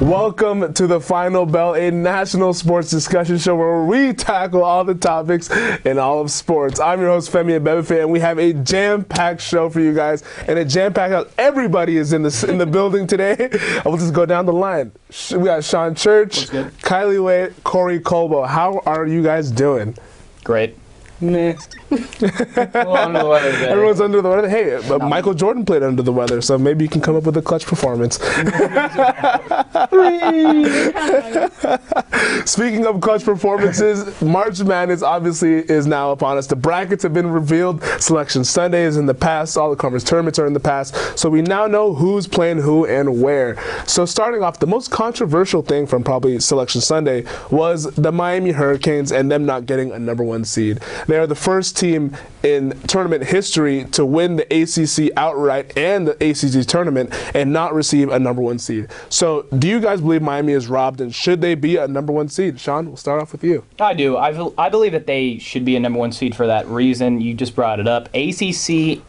Welcome to the Final Bell, a national sports discussion show where we tackle all the topics in all of sports. I'm your host, Femi Abebefe, and we have a jam-packed show for you guys, and a jam-packed everybody is in the building today. We'll just go down the line. We got Sean Church, Kylie Wade, Corey Colbo. How are you guys doing? Great. Nah. A little under the weather today. Everyone's under the weather. Hey, but Michael Jordan played under the weather, so maybe you can come up with a clutch performance. Speaking of clutch performances, March Madness obviously is now upon us. The brackets have been revealed. Selection Sunday is in the past. All the conference tournaments are in the past. So we now know who's playing who and where. So starting off, the most controversial thing from probably Selection Sunday was the Miami Hurricanes and them not getting a #1 seed. They are the first team in tournament history to win the ACC outright and the ACC tournament and not receive a #1 seed. So do you guys believe Miami is robbed, and should they be a #1 seed? Sean, we'll start off with you. I do. I believe that they should be a #1 seed for that reason. You just brought it up. ACC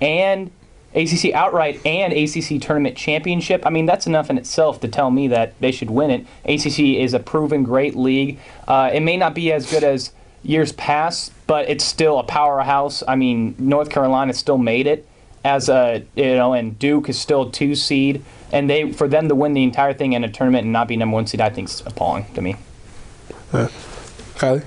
outright and ACC tournament championship. I mean, that's enough in itself to tell me that they should win it. ACC is a proven great league. It may not be as good as years past, but it's still a powerhouse. I mean, North Carolina still made it as and Duke is still a 2 seed, and for them to win the entire thing in a tournament and not be #1 seed, I think is appalling to me. Kylie?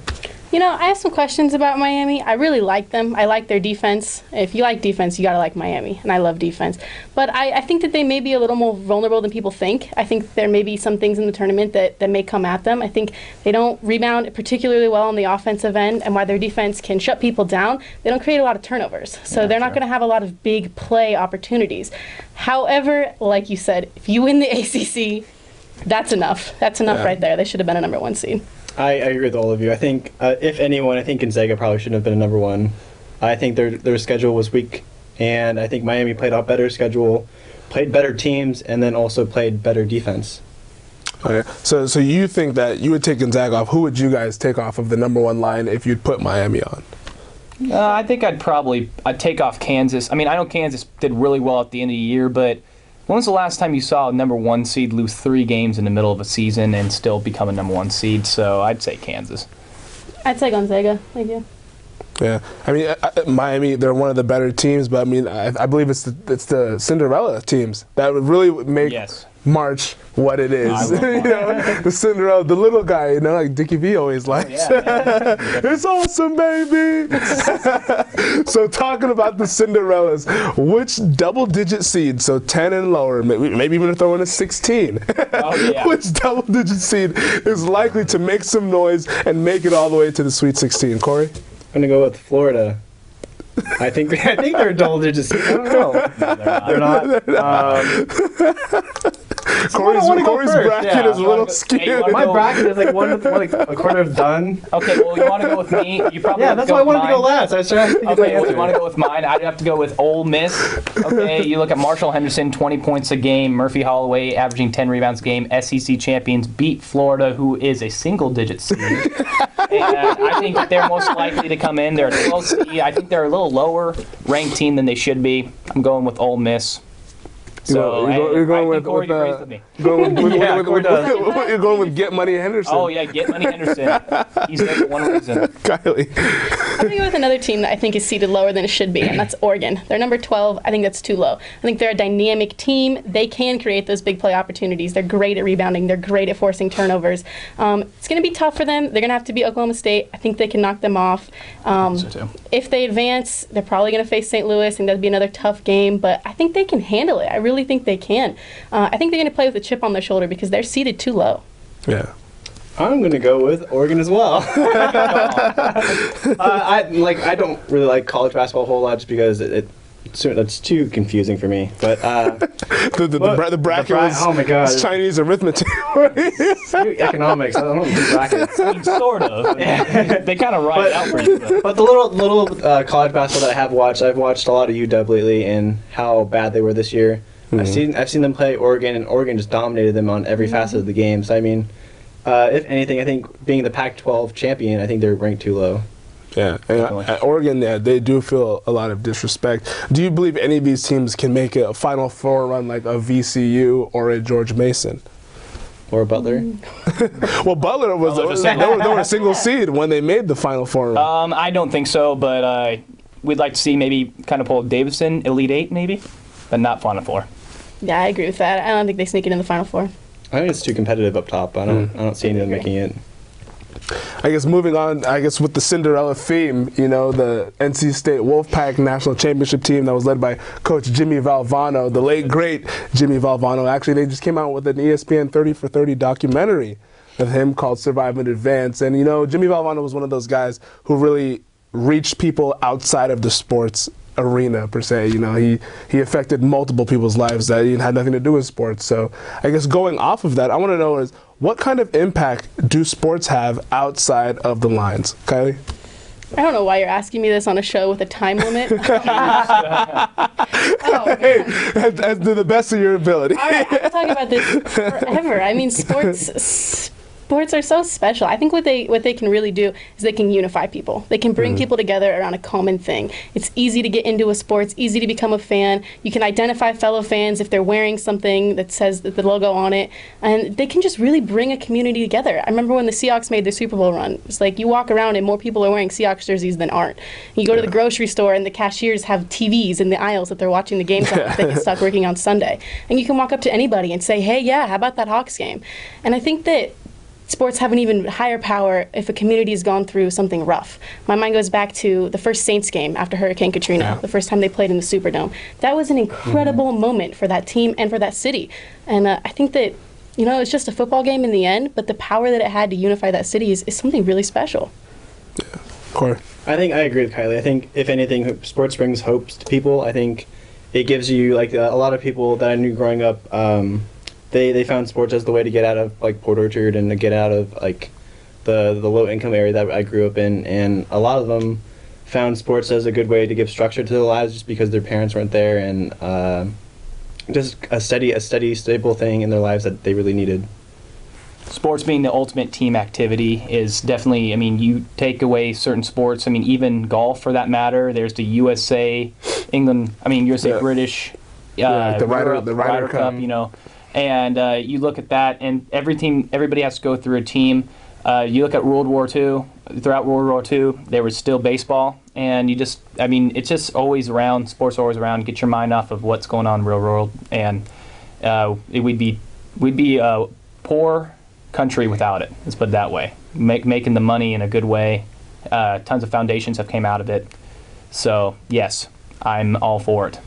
You know, I have some questions about Miami. I really like them. I like their defense. If you like defense, you got to like Miami, and I love defense. But I think that they may be a little more vulnerable than people think. I think there may be some things in the tournament that may come at them. I think they don't rebound particularly well on the offensive end, and while their defense can shut people down, they don't create a lot of turnovers. So they're not going to have a lot of big play opportunities. However, like you said, if you win the ACC, that's enough. That's enough right there. They should have been a #1 seed. I agree with all of you. I think, if anyone, I think Gonzaga probably shouldn't have been a #1. I think their schedule was weak, and I think Miami played a better schedule, played better teams, and then also played better defense. Okay, so you think that you would take Gonzaga off. Who would you guys take off of the #1 line if you'd put Miami on? I think I'd take off Kansas. I mean, I know Kansas did really well at the end of the year, but when was the last time you saw a #1 seed lose 3 games in the middle of a season and still become a #1 seed? So I'd say Kansas. I'd say Gonzaga. Thank you. Yeah, I mean, Miami, they're one of the better teams, but I mean, I believe it's the Cinderella teams that would really make March what it is. You know, the Cinderella, the little guy, you know, like Dickie V always likes. It's awesome, baby. So talking about the Cinderellas, which double-digit seed, so 10 and lower, maybe even throw in a 16, which double-digit seed is likely to make some noise and make it all the way to the Sweet 16? Corey? I'm going to go with Florida. I think they're double-digit seed. I don't know. No, they're not. Corey's bracket is a little skewed. My bracket is like a quarter of done. Okay, well, you want to go with me? You probably that's why I wanted to go last. I was trying to think of well, you want to go with mine? I'd have to go with Ole Miss. Okay, you look at Marshall Henderson, 20 points a game. Murphy Holloway averaging 10 rebounds a game. SEC champions beat Florida, who is a single-digit seed. And I think that they're most likely to come in. They're a 12 seed. I think they're a little lower ranked team than they should be. I'm going with Ole Miss. So you're going with Get Money Henderson. Oh yeah, Get Money Henderson. He's there for one reason. Kylie. I'm going to go with another team that I think is seated lower than it should be, and that's Oregon. They're number 12. I think that's too low. I think they're a dynamic team. They can create those big play opportunities. They're great at rebounding. They're great at forcing turnovers. It's going to be tough for them. They're going to have to beat Oklahoma State. I think they can knock them off. If they advance, they're probably going to face St. Louis, and that'd be another tough game, but I think they can handle it. I really think they can. I think they're going to play with a chip on their shoulder because they're seated too low. Yeah. I'm going to go with Oregon as well. I don't really like college basketball a whole lot just because that's too confusing for me. But the bracket was oh my god, it's Chinese arithmetic. Economics. I don't do brackets. I mean, sort of. Yeah. They kind of write it out for you. But the little college basketball that I have watched, I've watched a lot of UW lately and how bad they were this year. Mm-hmm. I've seen them play Oregon, and Oregon just dominated them on every facet of the game. So I mean, if anything, I think being the Pac-12 champion, I think they're ranked too low. Yeah, and at Oregon, they do feel a lot of disrespect. Do you believe any of these teams can make a Final Four run like a VCU or a George Mason? or Butler? Well, Butler was Butler's a they single. were a single seed when they made the Final Four. I don't think so, but we'd like to see maybe kind of pull Davidson, Elite Eight maybe, but not Final Four. Yeah, I agree with that. I don't think they sneak it in the Final Four. I think it's too competitive up top. I don't see any of them making it. I guess moving on, I guess with the Cinderella theme, you know, the NC State Wolfpack National Championship team that was led by Coach Jimmy Valvano, the late, great Jimmy Valvano. Actually, they just came out with an ESPN 30 for 30 documentary of him called Survive and Advance. And, you know, Jimmy Valvano was one of those guys who really reached people outside of the sports arena, per se. You know, he affected multiple people's lives that had nothing to do with sports. So I guess going off of that, I want to know is, what kind of impact do sports have outside of the lines? Kylie? I don't know why you're asking me this on a show with a time limit. Oh, Hey, to the best of your ability. all right, I've been talking about this forever. I mean, sports are so special. I think what they can really do is they can unify people. They can bring people together around a common thing. It's easy to get into a sport. It's easy to become a fan. You can identify fellow fans if they're wearing something that says the logo on it, and they can just really bring a community together. I remember when the Seahawks made their Super Bowl run. It's like you walk around and more people are wearing Seahawks jerseys than aren't. You go to the grocery store and the cashiers have TVs in the aisles that they're watching the games on if they get stuck working on Sunday. And you can walk up to anybody and say, hey, yeah, how about that Hawks game? And I think that sports have an even higher power if a community has gone through something rough. My mind goes back to the first Saints game after Hurricane Katrina, the first time they played in the Superdome. That was an incredible moment for that team and for that city. And I think that, you know, it's just a football game in the end, but the power that it had to unify that city is something really special. Corey? I think I agree with Kylie. I think if anything, sports brings hopes to people. I think it gives you, like, a lot of people that I knew growing up, they found sports as the way to get out of, like, Port Orchard and to get out of, like, the low income area that I grew up in, and a lot of them found sports as a good way to give structure to their lives just because their parents weren't there, and just a steady, stable thing in their lives that they really needed. Sports being the ultimate team activity is definitely, I mean, you take away certain sports, I mean, even golf for that matter, there's the USA, England, I mean, USA British, the Ryder Cup, you know, and you look at that, and everybody has to go through a team. You look at World War II, throughout World War II, there was still baseball, and you just, I mean, it's just always around, sports are always around, get your mind off of what's going on in the real world, and we'd be a poor country without it, let's put it that way. Making the money in a good way, tons of foundations have came out of it, so yes, I'm all for it.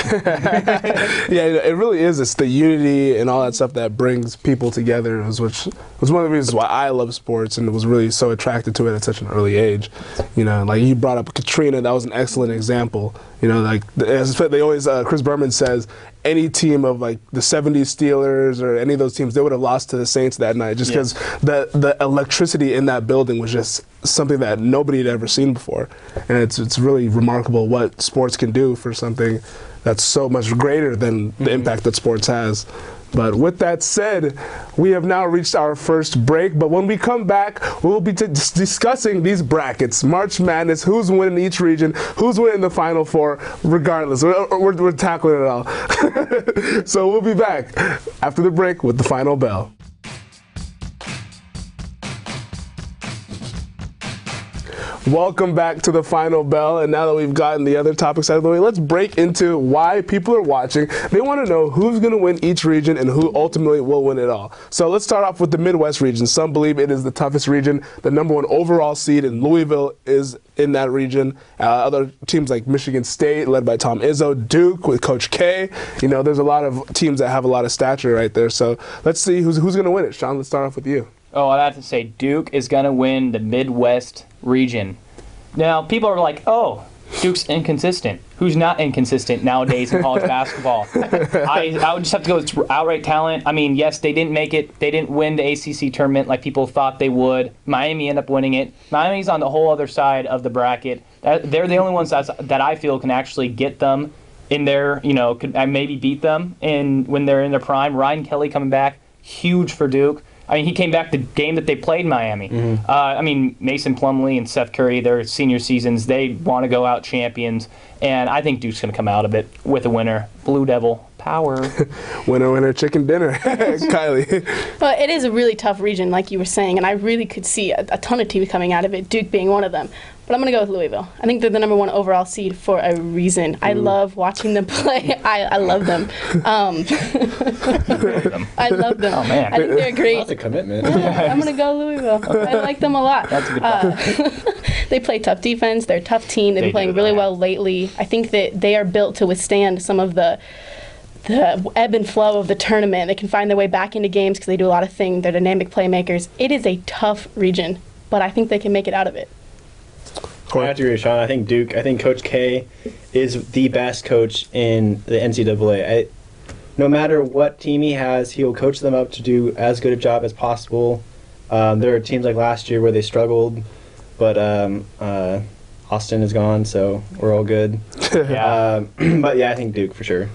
Yeah, it really is. It's the unity and all that stuff that brings people together, which was one of the reasons why I love sports and was really so attracted to it at such an early age. You know, like you brought up Katrina, that was an excellent example. You know, like as they always, Chris Berman says, any team of like the 70s Steelers or any of those teams, they would have lost to the Saints that night just because the electricity in that building was just something that nobody had ever seen before. And it's really remarkable what sports can do for something that's so much greater than the impact that sports has. But with that said, we have now reached our first break. But when we come back, we'll be discussing these brackets, March Madness, who's winning each region, who's winning the Final Four, regardless. We're tackling it all. So we'll be back after the break with the final bell. Welcome back to the final bell, and now that we've gotten the other topics out of the way, let's break into why people are watching. They want to know who's going to win each region and who ultimately will win it all. So let's start off with the Midwest region. Some believe it is the toughest region. The #1 overall seed in Louisville is in that region. Other teams like Michigan State, led by Tom Izzo, Duke with Coach K. You know, there's a lot of teams that have a lot of stature right there. So let's see who's going to win it. Sean, let's start off with you. Oh, I'd have to say Duke is going to win the Midwest region. Now, people are like, oh, Duke's inconsistent. Who's not inconsistent nowadays in college basketball? I would just have to go with outright talent. I mean, yes, they didn't make it. They didn't win the ACC tournament like people thought they would. Miami ended up winning it. Miami's on the whole other side of the bracket. They're the only ones that I feel can actually get them in their, you know, could maybe beat them when they're in their prime. Ryan Kelly coming back, huge for Duke. I mean, he came back the game that they played Miami. Mm-hmm. I mean, Mason Plumlee and Seth Curry, their senior seasons, they want to go out champions, and I think Duke's going to come out of it with a winner. Blue Devil power. Winner, winner, chicken dinner. Kylie. Well, it is a really tough region, like you were saying, and I really could see a ton of teams coming out of it, Duke being one of them. But I'm going to go with Louisville. I think they're the #1 overall seed for a reason. I love watching them play. I love them. I love them. Oh, man. I think they're great. That's a commitment. Yeah, I'm going to go Louisville. I like them a lot. That's a good call. They play tough defense. They're a tough team. They've They been playing do, really yeah. well lately. I think that they are built to withstand some of the ebb and flow of the tournament. They can find their way back into games because they do a lot of things. They're dynamic playmakers. It is a tough region, but I think they can make it out of it. I have to agree with Sean. I think Coach K is the best coach in the NCAA. No matter what team he has, he will coach them up to do as good a job as possible. There are teams like last year where they struggled, but Austin is gone, so we're all good. Yeah. But yeah, I think Duke for sure.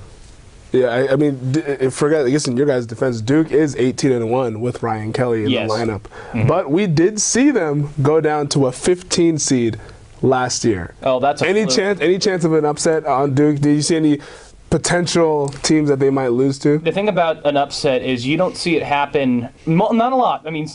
Yeah, I mean, forget. I guess in your guys' defense, Duke is 18-1 with Ryan Kelly in Yes. the lineup, but we did see them go down to a 15 seed last year. Oh, that's a Any fluke. chance of an upset on Duke? Did you see any potential teams that they might lose to? The thing about an upset is you don't see it happen. Not a lot. I mean,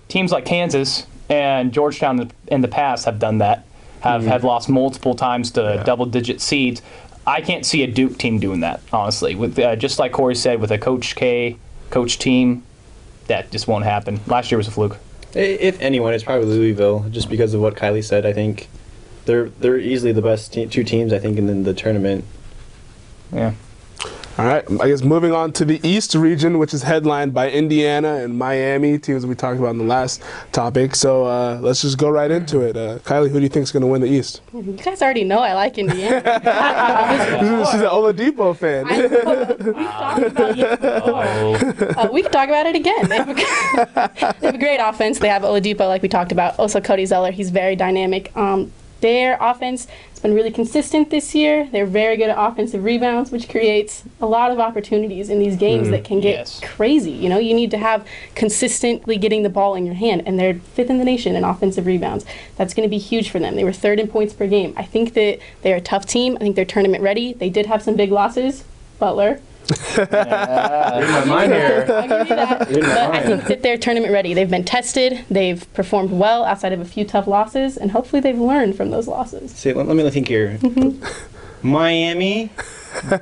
teams like Kansas and Georgetown in the past have done that. Have lost multiple times to double-digit seeds. I can't see a Duke team doing that, honestly. With just like Corey said, with a Coach K coach team, that just won't happen. Last year was a fluke. If anyone, it's probably Louisville, just because of what Kylie said. I think they're easily the best two teams, I think, in the tournament. Yeah. All right, I guess moving on to the East region, which is headlined by Indiana and Miami, teams we talked about in the last topic. So let's just go right into it. Kylie, who do you think is going to win the East? You guys already know I like Indiana. She's an Oladipo fan. We can talk about it again. They have a great offense. They have Oladipo, like we talked about. Also, Cody Zeller. He's very dynamic. Their offense has been really consistent this year. They're very good at offensive rebounds, which creates a lot of opportunities in these games that can get crazy. You know, you need to have consistently getting the ball in your hand, and they're 5th in the nation in offensive rebounds. That's going to be huge for them. They were 3rd in points per game. I think that they're a tough team. I think they're tournament ready. They did have some big losses. Butler. Read my mind here. I'll give you that. But I think that they're tournament ready. They've been tested. They've performed well outside of a few tough losses, and hopefully they've learned from those losses. See, let me think here. Miami,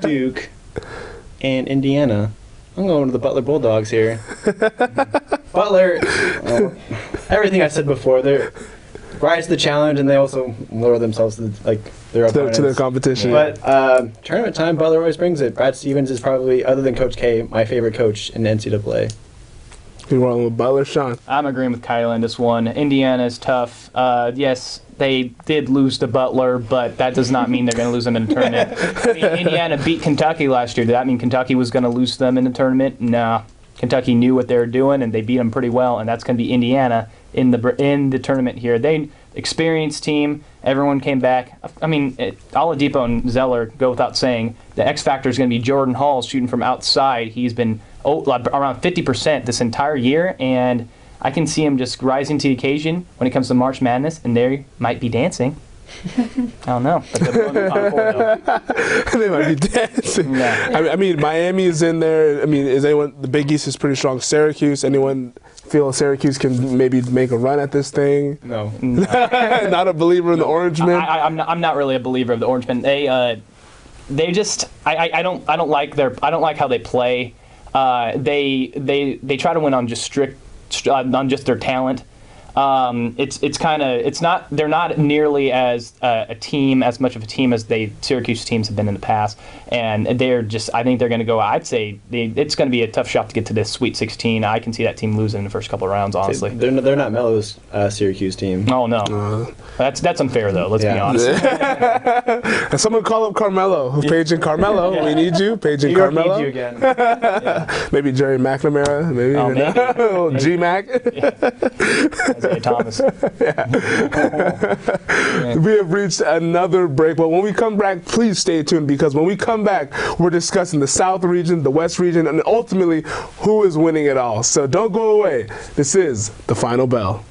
Duke, and Indiana. I'm going to the Butler Bulldogs here. Butler, everything I said before, they're rise to the challenge, and they also lower themselves to their opponents. To their competition. But tournament time, Butler always brings it. Brad Stevens is probably, other than Coach K, my favorite coach in the NCAA. You're rolling with Butler, Sean. I'm agreeing with Kylie on this one. Indiana is tough. Yes, they did lose to Butler, but that does not mean they're going to lose them in the tournament. I mean, Indiana beat Kentucky last year. Did that mean Kentucky was going to lose them in the tournament? No. Kentucky knew what they were doing, and they beat them pretty well, and that's going to be Indiana in the tournament here. They experienced team. Everyone came back. I mean, Oladipo and Zeller go without saying. The X factor is going to be Jordan Hall shooting from outside. He's been around 50% this entire year, and I can see him just rising to the occasion when it comes to March Madness, and they might be dancing. I don't know. But they're blowing the Final Four, though. They might be dancing. Yeah. I mean, Miami is in there. I mean, is anyone? The Big East is pretty strong. Syracuse. Anyone feel Syracuse can maybe make a run at this thing? No. Not a believer in the Orange Men. I'm not really a believer of the Orange Men. They just I don't like how they play. They try to win on just on just their talent. They're not nearly as as much of a team as Syracuse teams have been in the past, and I think they're going to go. I'd say it's going to be a tough shot to get to this Sweet 16. I can see that team losing in the first couple of rounds, honestly. They're not Melo's Syracuse team. Oh no, that's unfair though. Let's be honest. And someone call up Carmelo. Paige and Carmelo, we need you. Paige and Carmelo. Need you again. Maybe Jerry McNamara. Maybe. Oh, maybe. G-Mac. Isaiah Thomas. We have reached another break, but when we come back, please stay tuned, because when we come back, we're discussing the South region, the West region, and ultimately who is winning it all. So don't go away. This is The Final Bell.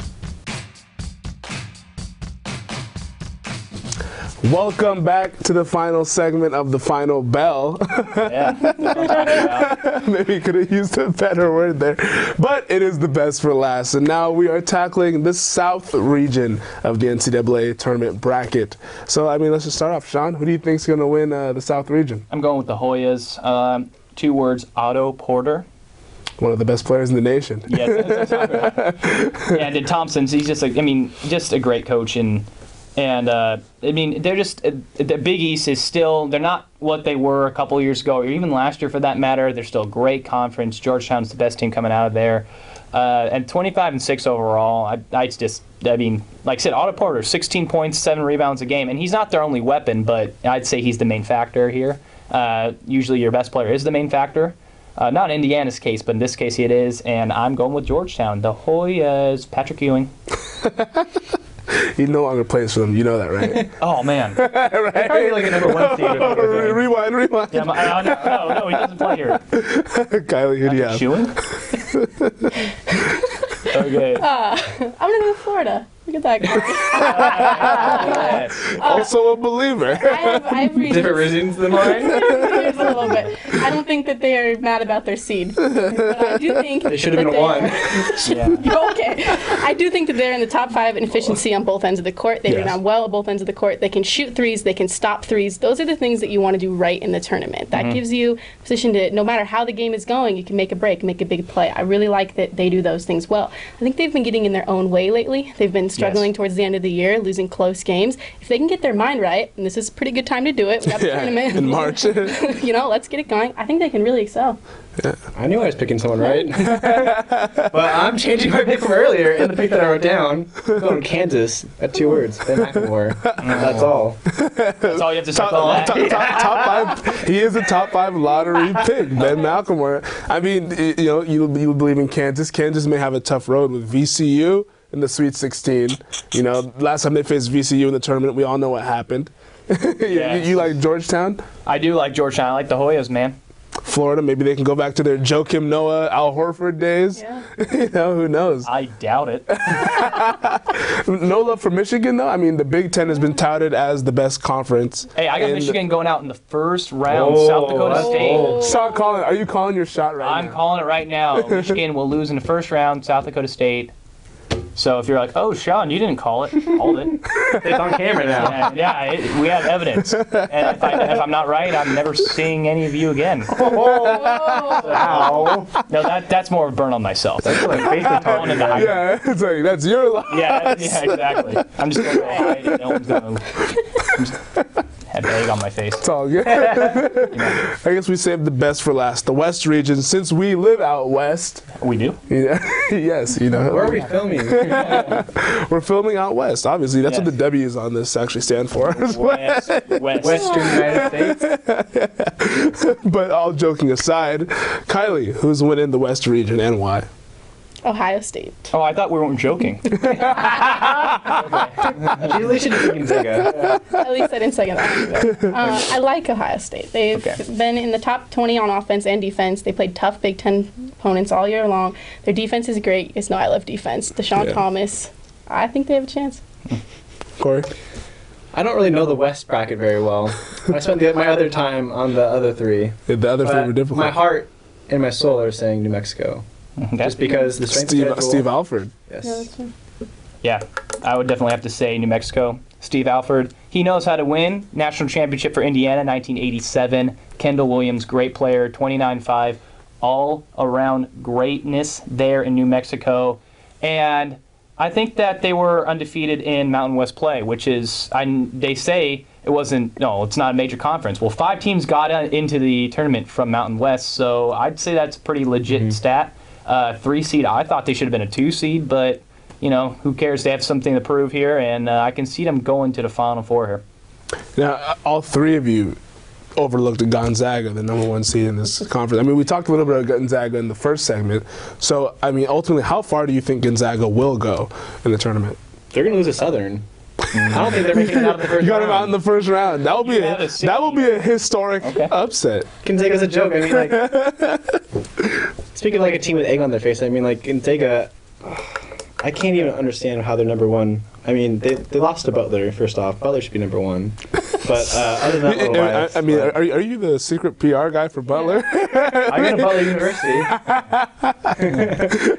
Welcome back to the final segment of the final bell. Yeah. Maybe you could have used a better word there. But it is the best for last. And now we are tackling the South region of the NCAA tournament bracket. So, I mean, let's just start off. Sean, who do you think is going to win the South region? I'm going with the Hoyas. 2 words, Otto Porter. One of the best players in the nation. Yes. Yeah, and Thompson's, he's just just a great coach. And I mean, they're just, the Big East is still, they're not what they were a couple years ago, or even last year for that matter. They're still a great conference. Georgetown's the best team coming out of there. And 25-6 overall. I mean, like I said, Otto Porter, 16 points, 7 rebounds a game. And he's not their only weapon, but I'd say he's the main factor here. Usually your best player is the main factor. Not in Indiana's case, but in this case it is. And I'm going with Georgetown. The Hoyas, Patrick Ewing. He no longer plays for them. You know that, right? Oh, man. Probably like a number 1 seed. Rewind. Yeah, no, he doesn't play here. Kylie, who do you have? Ewing? Okay. I'm gonna go with Florida. Look at that guy. Yes. Also a believer. I have reasons. Different reasons than mine. Here's a little bit. I don't think that they are mad about their seed, but I do think They should have that been a 1. Yeah. Okay. I do think that they're in the top 5 in efficiency on both ends of the court. They rebound well at both ends of the court. They can shoot threes. They can stop threes. Those are the things that you want to do right in the tournament. That gives you a position to, no matter how the game is going, you can make a break, make a big play. I really like that they do those things well. I think they've been getting in their own way lately. They've been struggling towards the end of the year, losing close games. If they can get their mind right, and this is a pretty good time to do it, we got the tournament in March. Let's get it going. I think they can really excel. I knew I was picking someone right. But I'm changing my pick from earlier in the pick that I wrote down. I'm going Kansas at 2 words. Ben McLemore. That's all. That's all you have to say top, about that. top 5. He is a top 5 lottery pick, Ben McLemore. I mean, you believe in Kansas. Kansas may have a tough road with VCU in the Sweet 16. Last time they faced VCU in the tournament, we all know what happened. Yes. You like Georgetown? I do like Georgetown. I like the Hoyas, man. Florida, maybe they can go back to their Joakim Noah, Al Horford days. Yeah. Who knows? I doubt it. No love for Michigan, though. I mean, the Big Ten has been touted as the best conference. Hey, I got in Michigan going out in the first round. Oh, South Dakota that's State. bold. Stop calling. Are you calling your shot right I'm now? calling it right now. Michigan will lose in the first round. South Dakota State. So if you're like, oh, Sean, you didn't call it, called it. It's on camera now. We have evidence. And if I'm not right, I'm never seeing any of you again. Ow. No, that's more of a burn on myself. That's like Facebook going into hiding. Yeah, it's like, that's your loss. Yeah, exactly. I'm just going to hide it. No one's going to have egg on my face. It's all good. I guess we saved the best for last. The West region, since we live out west. We do? Yes, Where are we filming? we're filming out west. Obviously, that's what the W's on this actually stand for. Western United States. But all joking aside, Kylie, who's winning the West region and why? Ohio State. Oh, I thought we weren't joking. At least you did Gonzaga. At least I didn't say that. I like Ohio State. They've been in the top 20 on offense and defense. They played tough Big Ten opponents all year long. Their defense is great. You guys know I love defense. Deshaun Thomas. I think they have a chance. Corey? I don't really know the West bracket very well. I spent my other time on the other 3. The other 3 were difficult. My heart and my soul are saying New Mexico. Just because the strength schedule. Steve Alford. Yes. Yeah, I would definitely have to say New Mexico. Steve Alford, he knows how to win. National championship for Indiana, 1987. Kendall Williams, great player, 29-5. All around greatness there in New Mexico. And I think that they were undefeated in Mountain West play, which is, they say it's not a major conference. Well, 5 teams got into the tournament from Mountain West, so I'd say that's a pretty legit stat. 3 seed, I thought they should have been a 2 seed, but who cares? They have something to prove here, and I can see them going to the Final Four here. Now, all 3 of you overlooked Gonzaga, the number 1 seed in this conference. I mean, we talked a little bit about Gonzaga in the first segment. So, I mean, ultimately, how far do you think Gonzaga will go in the tournament? They're going to lose to Southern. I don't think they're making it out of the first round. You got them out in the first round. That will be a historic upset. Gonzaga's a joke. I mean, like, speaking like a team with egg on their face, I mean, like, Gonzaga, I can't even understand how they're number 1. I mean, they lost to Butler, first off. Butler should be number 1. But other than that, little bias, I mean, are you the secret PR guy for Butler? I go to Butler University.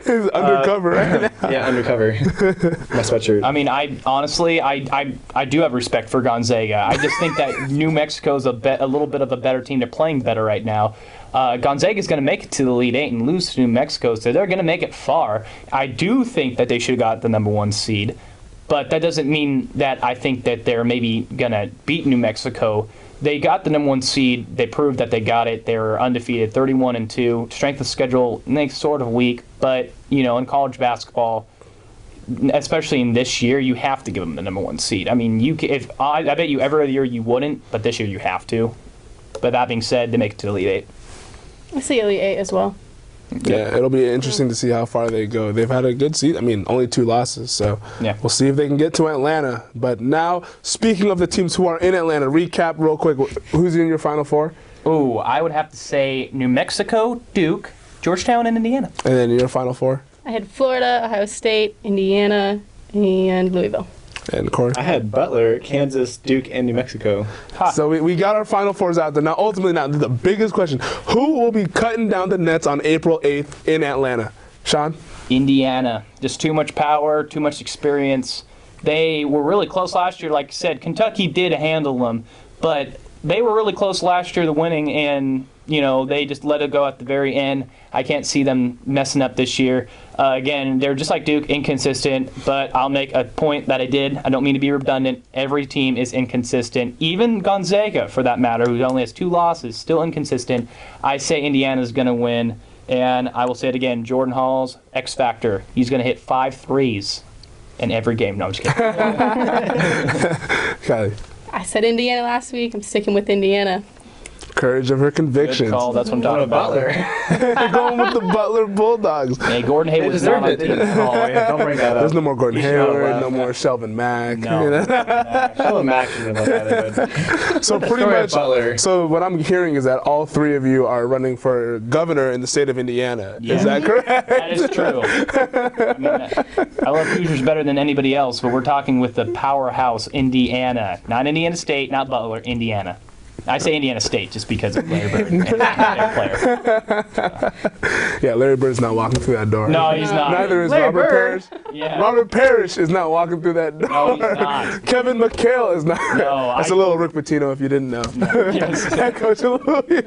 He's undercover right now. Yeah, undercover. My sweatshirt. I mean, I honestly, I do have respect for Gonzaga. I just think that New Mexico's a little bit of a better team. They're playing better right now. Gonzaga's going to make it to the Elite Eight and lose to New Mexico, so they're going to make it far. I do think that they should have got the number 1 seed, but that doesn't mean that I think that they're maybe going to beat New Mexico. They got the number 1 seed. They proved that they got it. They were undefeated, 31-2. Strength of schedule makes sort of weak, but in college basketball, especially in this year, you have to give them the number 1 seed. I mean, I bet you every other year you wouldn't, but this year you have to. But that being said, they make it to the Elite Eight. I see Elite Eight as well. Yeah, it'll be interesting to see how far they go. They've had a good season. I mean, only 2 losses, so we'll see if they can get to Atlanta. But now, speaking of the teams who are in Atlanta, recap real quick. Who's in your Final Four? Ooh, I would have to say New Mexico, Duke, Georgetown, and Indiana. And then your Final Four? I had Florida, Ohio State, Indiana, and Louisville. And Corey? I had Butler, Kansas, Duke, and New Mexico. So we got our Final Fours out there. Now, ultimately, the biggest question, who will be cutting down the nets on April 8th in Atlanta? Sean? Indiana. Just too much power, too much experience. They were really close last year. Like I said, Kentucky did handle them, but they were really close last year to winning, and they just let it go at the very end. I can't see them messing up this year. Again, they're just like Duke, inconsistent, but I'll make a point that I did. I don't mean to be redundant. Every team is inconsistent. Even Gonzaga, for that matter, who only has 2 losses, still inconsistent. I say Indiana's going to win, and I will say it again, Jordan Hall's X Factor. He's going to hit 5 threes in every game. No, I'm just kidding. Kylie? I said Indiana last week. I'm sticking with Indiana. Courage of her convictions. Good call. That's what I'm talking about. You're going with the Butler Bulldogs. Hey, Gordon Hayward was not on the team. Don't bring that up. There's no more Gordon You should not Hayward, allow no that. more Shelvin Mack. No. Sheldon Mack shouldn't have let that in. So pretty story of much. Butler. So what I'm hearing is that all 3 of you are running for governor in the state of Indiana. Yeah. Is that correct? That is true. I love Hoosiers better than anybody else, but we're talking with the powerhouse Indiana. Not Indiana State, not Butler, Indiana. I say Indiana State just because of Larry Bird and their player. Yeah, Larry Bird's not walking through that door. No, he's not. Neither is Larry Robert Bird. Parrish. Yeah. Robert Parrish is not walking through that door. No, he's not. Kevin McHale is not. No, That's a little Rick Pitino if you didn't know. Yes. Head coach of Louisville. Yeah,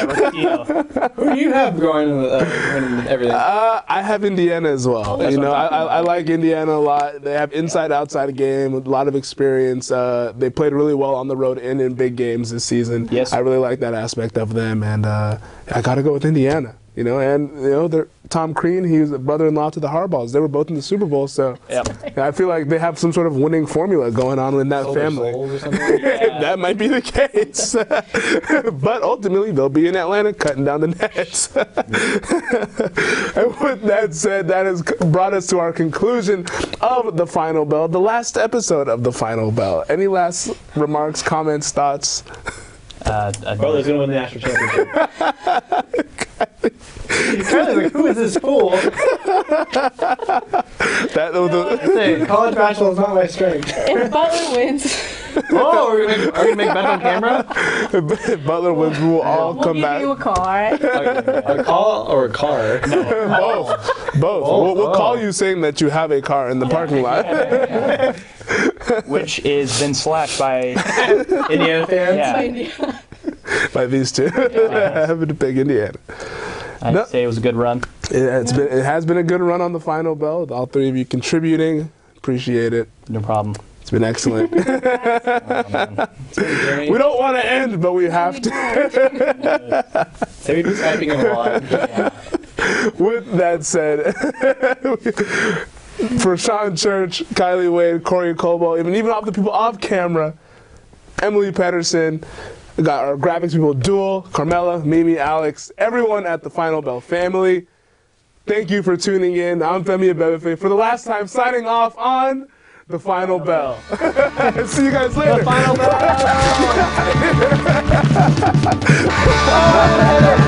Rocchino. Who do you have going winning everything? I have Indiana as well. That's You what know, I'm talking I like Indiana a lot. They have inside-outside game, a lot of experience. They played really well on the road and in big games this season. Yes. I really like that aspect of them, and I got to go with Indiana. They're Tom Crean, he's a brother-in-law to the Harbaughs. They were both in the Super Bowl, so Yep. I feel like they have some sort of winning formula going on in that family. Or something? That might be the case. But ultimately, they'll be in Atlanta cutting down the nets. And with that said, that has brought us to our conclusion of The Final Bell, the last episode of The Final Bell. Any last remarks, comments, thoughts? Butler's going to win the national championship. Kyle's like, who is this fool? College basketball is not my strength. If Butler wins, Oh, are we going to make bets on camera? If Butler wins, we will all we'll come give back. you a call, all right? A call or a car? Both. We'll call you saying that you have a car in the parking lot. Which is been slashed by Indiana fans? yeah. By these two. Having to pick Indiana. I'd say it was a good run. It has been a good run on The Final Bell, with all 3 of you contributing. Appreciate it. No problem. It's been excellent. We don't want to end, but we have to. So we've been Skyping him a lot. With that said, for Sean Church, Kylie Wade, Corey Colbo, even all the people off camera, Emily Pedersen, we got our graphics people, Duel, Carmela, Mimi, Alex, everyone at the Final Bell family. Thank you for tuning in. I'm Femi Abebefe for the last time signing off on The Final Bell. See you guys later. The Final Bell!